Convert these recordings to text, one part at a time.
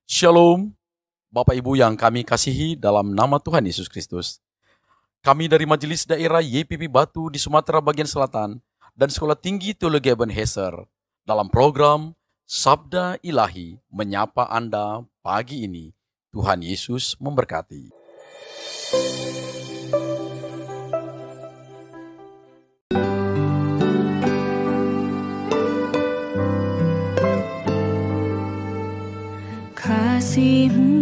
Shalom, Bapak Ibu yang kami kasihi dalam nama Tuhan Yesus Kristus. Kami dari Majelis Daerah YPP Batu di Sumatera bagian Selatan dan Sekolah Tinggi Teologi Ebenezer dalam program Sabda Ilahi menyapa Anda pagi ini. Tuhan Yesus memberkati. Kasih-Mu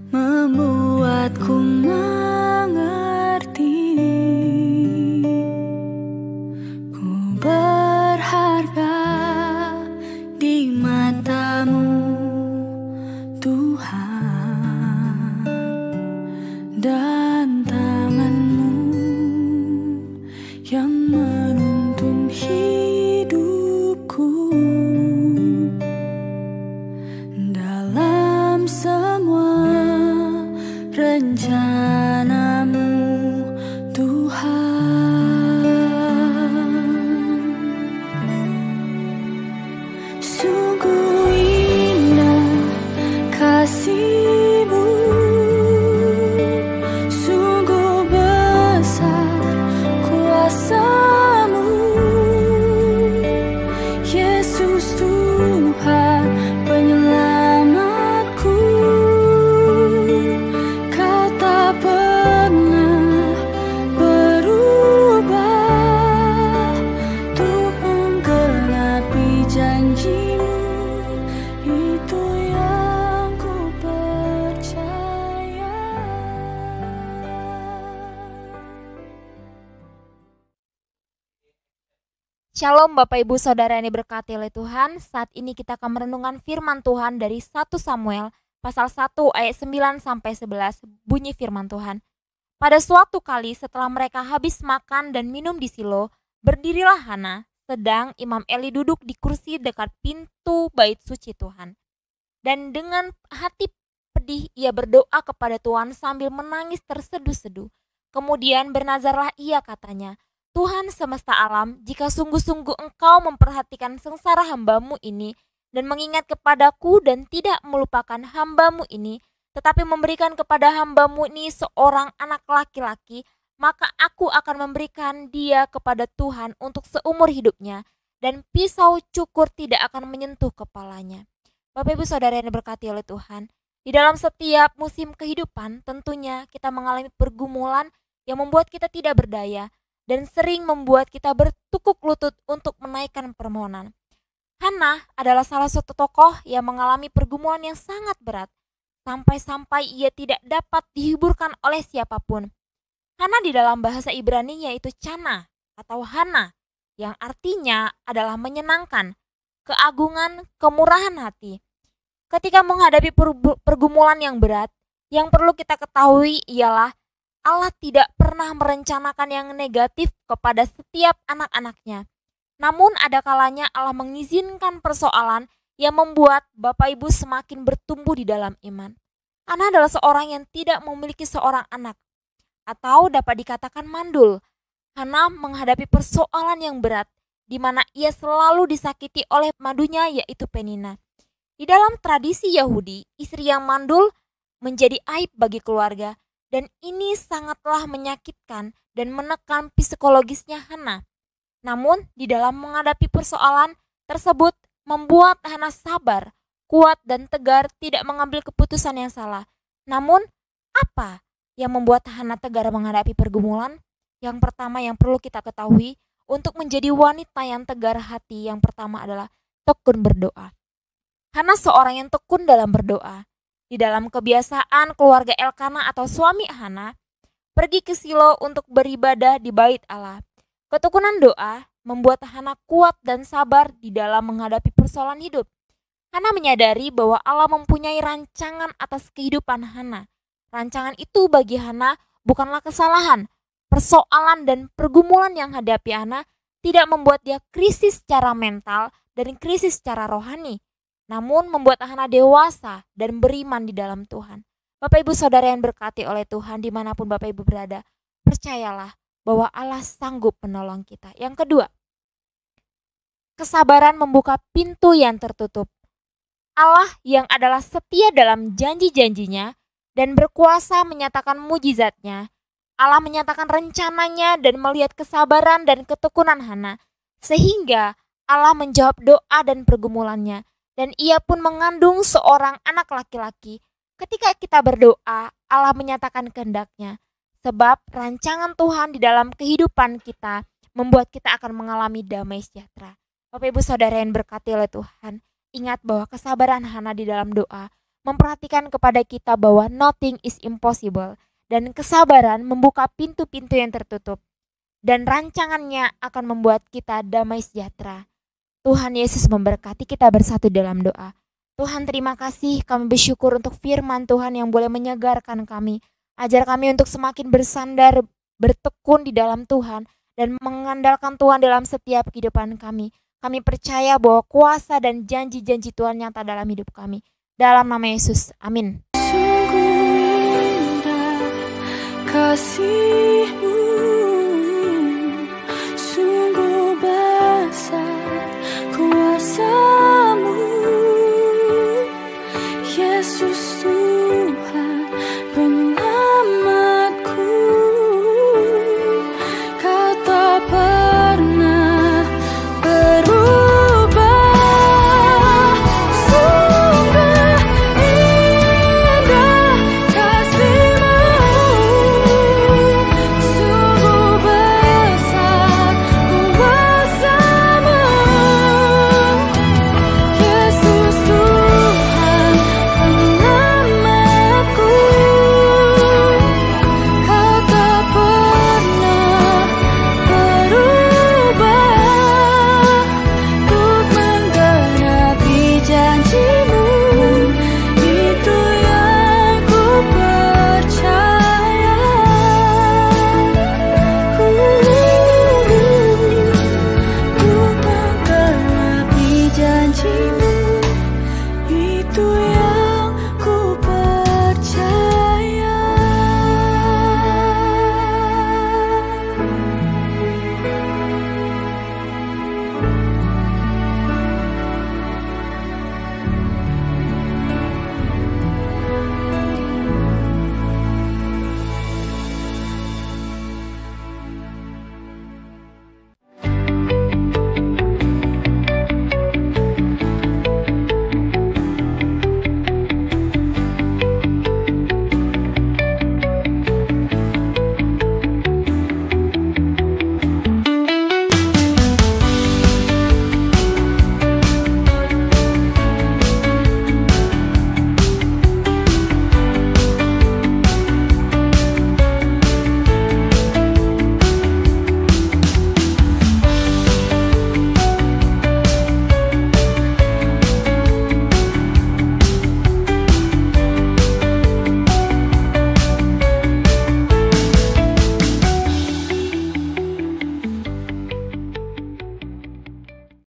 membuatku mengerti, ku berharga di mata-Mu, Tuhan, dan tangan-Mu yang menuntun hidupku. Dalam semua rencana-Mu, Tuhan, sungguh indah kasih-Mu, sungguh besar kuasa-Mu, Yesus Tuhan penyelamatku. Kau tak pernah berubah untuk menggenapi janji-Mu, itu yang ku percaya. Shalom Bapak Ibu Saudara yang diberkati oleh Tuhan. Saat ini kita akan merenungkan firman Tuhan dari 1 Samuel pasal 1 ayat 9 sampai 11. Bunyi firman Tuhan. Pada suatu kali setelah mereka habis makan dan minum di Silo, berdirilah Hana, sedang Imam Eli duduk di kursi dekat pintu bait suci Tuhan. Dan dengan hati pedih ia berdoa kepada Tuhan sambil menangis terseduh-seduh. Kemudian bernazarlah ia, katanya, Tuhan semesta alam, jika sungguh-sungguh Engkau memperhatikan sengsara hamba-Mu ini dan mengingat kepadaku dan tidak melupakan hamba-Mu ini, tetapi memberikan kepada hamba-Mu ini seorang anak laki-laki, maka aku akan memberikan dia kepada Tuhan untuk seumur hidupnya, dan pisau cukur tidak akan menyentuh kepalanya. Bapak Ibu Saudara yang diberkati oleh Tuhan, di dalam setiap musim kehidupan tentunya kita mengalami pergumulan yang membuat kita tidak berdaya, dan sering membuat kita bertukuk lutut untuk menaikkan permohonan. Hana adalah salah satu tokoh yang mengalami pergumulan yang sangat berat, sampai-sampai ia tidak dapat dihiburkan oleh siapapun. Hana di dalam bahasa Ibrani yaitu Chana atau Hana, yang artinya adalah menyenangkan, keagungan, kemurahan hati. Ketika menghadapi pergumulan yang berat, yang perlu kita ketahui ialah Allah tidak pernah merencanakan yang negatif kepada setiap anak-anaknya. Namun ada kalanya Allah mengizinkan persoalan yang membuat Bapak Ibu semakin bertumbuh di dalam iman. Hana adalah seorang yang tidak memiliki seorang anak, atau dapat dikatakan mandul. Hana menghadapi persoalan yang berat, di mana ia selalu disakiti oleh madunya yaitu Penina. Di dalam tradisi Yahudi, istri yang mandul menjadi aib bagi keluarga. Dan ini sangatlah menyakitkan dan menekan psikologisnya Hana. Namun di dalam menghadapi persoalan tersebut membuat Hana sabar, kuat dan tegar, tidak mengambil keputusan yang salah. Namun apa yang membuat Hana tegar menghadapi pergumulan? Yang pertama yang perlu kita ketahui, untuk menjadi wanita yang tegar hati, yang pertama adalah tekun berdoa. Hana seorang yang tekun dalam berdoa. Di dalam kebiasaan keluarga Elkana atau suami Hana pergi ke Silo untuk beribadah di bait Allah. Ketekunan doa membuat Hana kuat dan sabar di dalam menghadapi persoalan hidup. Hana menyadari bahwa Allah mempunyai rancangan atas kehidupan Hana. Rancangan itu bagi Hana bukanlah kesalahan. Persoalan dan pergumulan yang hadapi Hana tidak membuat dia krisis secara mental dan krisis secara rohani, namun membuat Hana dewasa dan beriman di dalam Tuhan. Bapak Ibu Saudara yang berkati oleh Tuhan dimanapun Bapak Ibu berada, percayalah bahwa Allah sanggup menolong kita. Yang kedua, kesabaran membuka pintu yang tertutup. Allah yang adalah setia dalam janji-janjinya dan berkuasa menyatakan mujizatnya. Allah menyatakan rencananya dan melihat kesabaran dan ketekunan Hana, sehingga Allah menjawab doa dan pergumulannya, dan ia pun mengandung seorang anak laki-laki. Ketika kita berdoa, Allah menyatakan kehendaknya, sebab rancangan Tuhan di dalam kehidupan kita membuat kita akan mengalami damai sejahtera. Bapak Ibu Saudara yang berkati oleh Tuhan, ingat bahwa kesabaran Hana di dalam doa memperhatikan kepada kita bahwa nothing is impossible, dan kesabaran membuka pintu-pintu yang tertutup, dan rancangannya akan membuat kita damai sejahtera. Tuhan Yesus memberkati kita bersatu dalam doa. Tuhan, terima kasih, kami bersyukur untuk firman Tuhan yang boleh menyegarkan kami. Ajar kami untuk semakin bersandar, bertekun di dalam Tuhan, dan mengandalkan Tuhan dalam setiap kehidupan kami. Kami percaya bahwa kuasa dan janji-janji Tuhan nyata dalam hidup kami. Dalam nama Yesus, amin. Sungguh indah kasih-Mu, sungguh besar kuasa